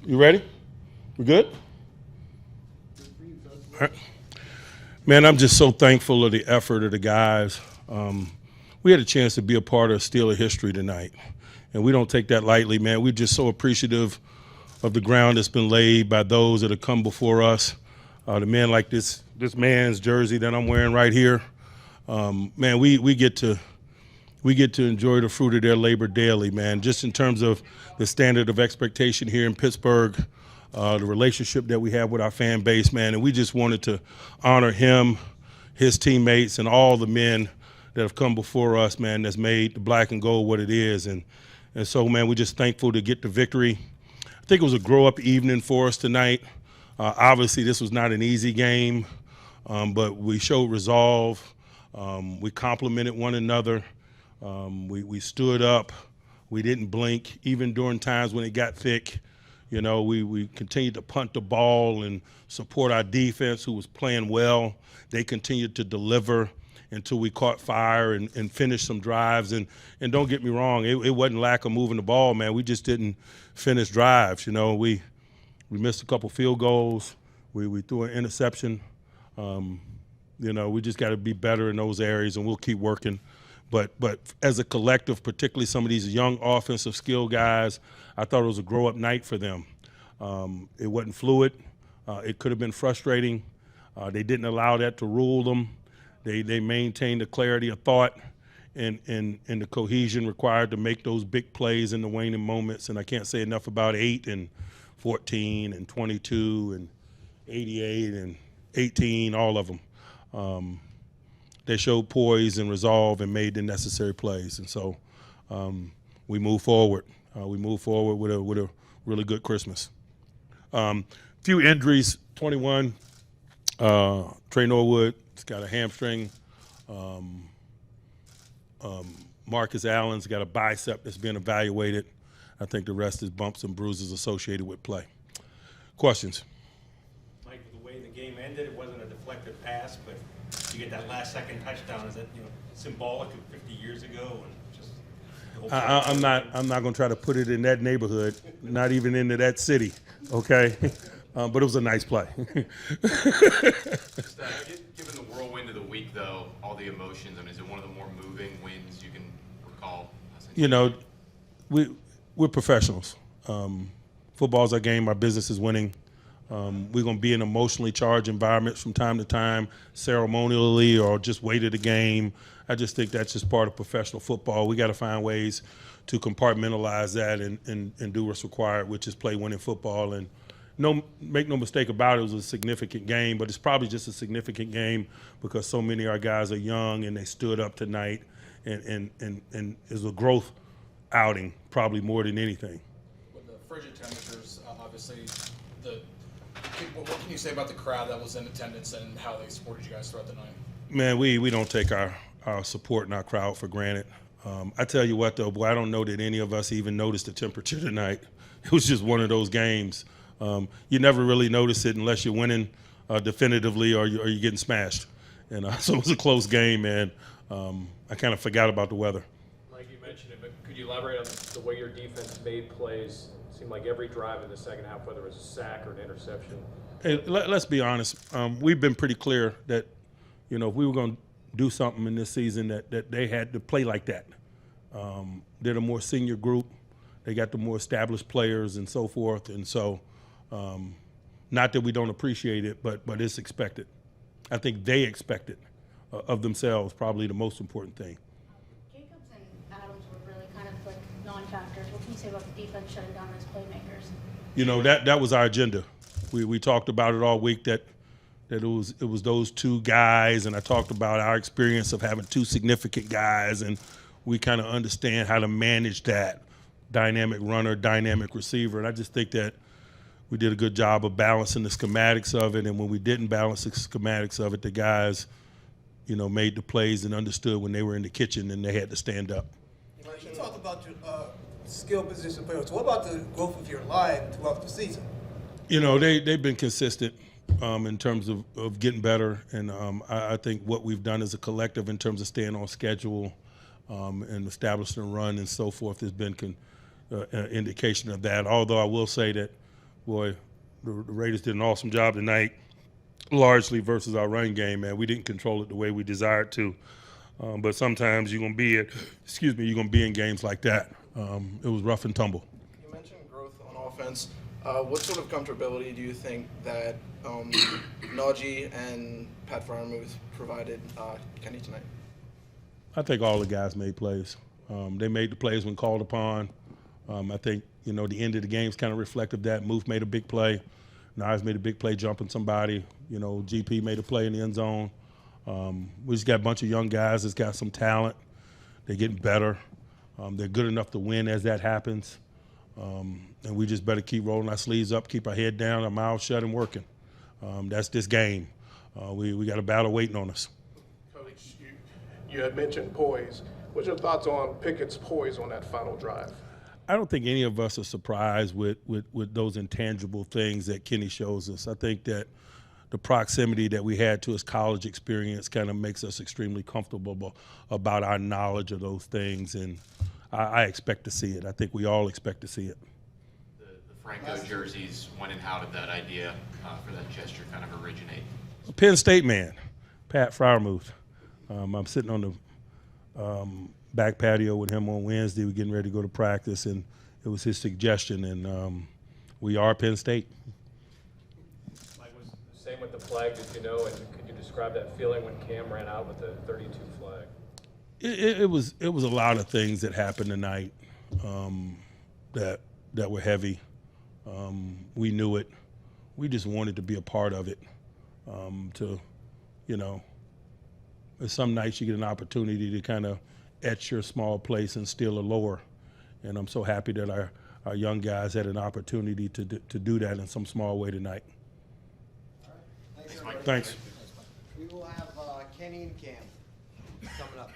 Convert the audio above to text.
You ready? We good? All right. Man, I'm just so thankful of the effort of the guys. We had a chance to be a part of Steeler history tonight, and we don't take that lightly, man. We're just so appreciative of the ground that's been laid by those that have come before us. The men like this man's jersey that I'm wearing right here, man, we get to enjoy the fruit of their labor daily, man. Just in terms of the standard of expectation here in Pittsburgh, the relationship that we have with our fan base, man, and we just wanted to honor him, his teammates, and all the men that have come before us, man, that's made the black and gold what it is. And so, man, we're just thankful to get the victory. I think it was a grow-up evening for us tonight. Obviously, this was not an easy game, but we showed resolve. We complimented one another. We stood up. We didn't blink, even during times when it got thick. You know, we continued to punt the ball and support our defense, who was playing well. They continued to deliver until we caught fire and finished some drives. And don't get me wrong, it wasn't lack of moving the ball, man. We just didn't finish drives. You know, we missed a couple field goals. We threw an interception. You know, we just got to be better in those areas, and we'll keep working. But as a collective, particularly some of these young offensive skill guys, I thought it was a grow-up night for them. It wasn't fluid. It could have been frustrating. They didn't allow that to rule them. They maintained the clarity of thought and the cohesion required to make those big plays in the waning moments. And I can't say enough about 8 and 14 and 22 and 88 and 18, all of them. They showed poise and resolve and made the necessary plays. And so we move forward. We move forward with a really good Christmas. Few injuries, 21. Trey Norwood has got a hamstring. Marcus Allen's got a bicep that's being evaluated. I think the rest is bumps and bruises associated with play. Questions? Mike, the way the game ended, it wasn't a deflected pass, but you get that last second touchdown. Is that symbolic of 50 years ago? And just I'm not going to try to put it in that neighborhood, not even into that city, okay? But it was a nice play. Given the whirlwind of the week, though, all the emotions, I mean, is it one of the more moving wins you can recall? You know, we're professionals. Football's our game. Our business is winning. We're going to be in emotionally charged environments from time to time, ceremonially or just wait of the game. I just think that's just part of professional football. We got to find ways to compartmentalize that and do what's required, which is play winning football. And make no mistake about it was a significant game, but it's probably just a significant game because so many of our guys are young and they stood up tonight, and it's a growth outing probably more than anything. With the frigid temperatures, obviously, what can you say about the crowd that was in attendance and how they supported you guys throughout the night? Man, we don't take our support and our crowd for granted. I tell you what, though, boy, I don't know that any of us even noticed the temperature tonight. It was just one of those games. You never really notice it unless you're winning definitively or you're getting smashed. And so it was a close game, man. I kind of forgot about the weather. Mike, you mentioned it, but could you elaborate on the way your defense made plays? It seemed like every drive in the second half, whether it was a sack or an interception. Hey, let's be honest. We've been pretty clear that, if we were going to do something in this season, that they had to play like that. They're the more senior group. They got the more established players and so forth. And so, not that we don't appreciate it, but it's expected. I think they expect it of themselves, probably the most important thing. Jacobs and Adams were really kind of like non-factors. What can you say about the defense shutting down those playmakers? That was our agenda. We talked about it all week that it was those two guys, and I talked about our experience of having two significant guys, and we kind of understand how to manage that dynamic runner, dynamic receiver. And I just think that we did a good job of balancing the schematics of it, and when we didn't balance the schematics of it, the guys, made the plays and understood when they were in the kitchen and they had to stand up. You talked about your skill position players. What about the growth of your line throughout the season? They've been consistent in terms of getting better, and I think what we've done as a collective in terms of staying on schedule and establishing a run and so forth has been indication of that. Although I will say that, boy, the Raiders did an awesome job tonight, largely versus our run game, man. We didn't control it the way we desired to. But sometimes you're gonna be in games like that. It was rough and tumble. You mentioned growth on offense. What sort of comfortability do you think that Najee and Pat Freiermuth provided Kenny tonight? I think all the guys made plays. They made the plays when called upon. I think, the end of the game's kind of reflective of that. Muth made a big play. Nas made a big play jumping somebody. GP made a play in the end zone. We just got a bunch of young guys that's got some talent. They're getting better. They're good enough to win as that happens. And we just better keep rolling our sleeves up, keep our head down, our mouths shut, and working. That's this game. We got a battle waiting on us. Coach, you had mentioned poise. What's your thoughts on Pickett's poise on that final drive? I don't think any of us are surprised with those intangible things that Kenny shows us. I think that the proximity that we had to his college experience kind of makes us extremely comfortable about our knowledge of those things, and I expect to see it. I think we all expect to see it. The Franco jerseys, when and how did that idea for that gesture kind of originate? A Penn State man, Pat Freiermuth. I'm sitting on the back patio with him on Wednesday. We're getting ready to go to practice, and it was his suggestion, and we are Penn State. Mike, was the same with the flag, did you know, and could you describe that feeling when Cam ran out with the 32 flag? It was a lot of things that happened tonight that were heavy. We knew it. We just wanted to be a part of it. Some nights you get an opportunity to kind of etch your small place and steal a lower. And I'm so happy that our young guys had an opportunity to do that in some small way tonight. All right. Thanks. Thanks. We will have Kenny and Cam coming up.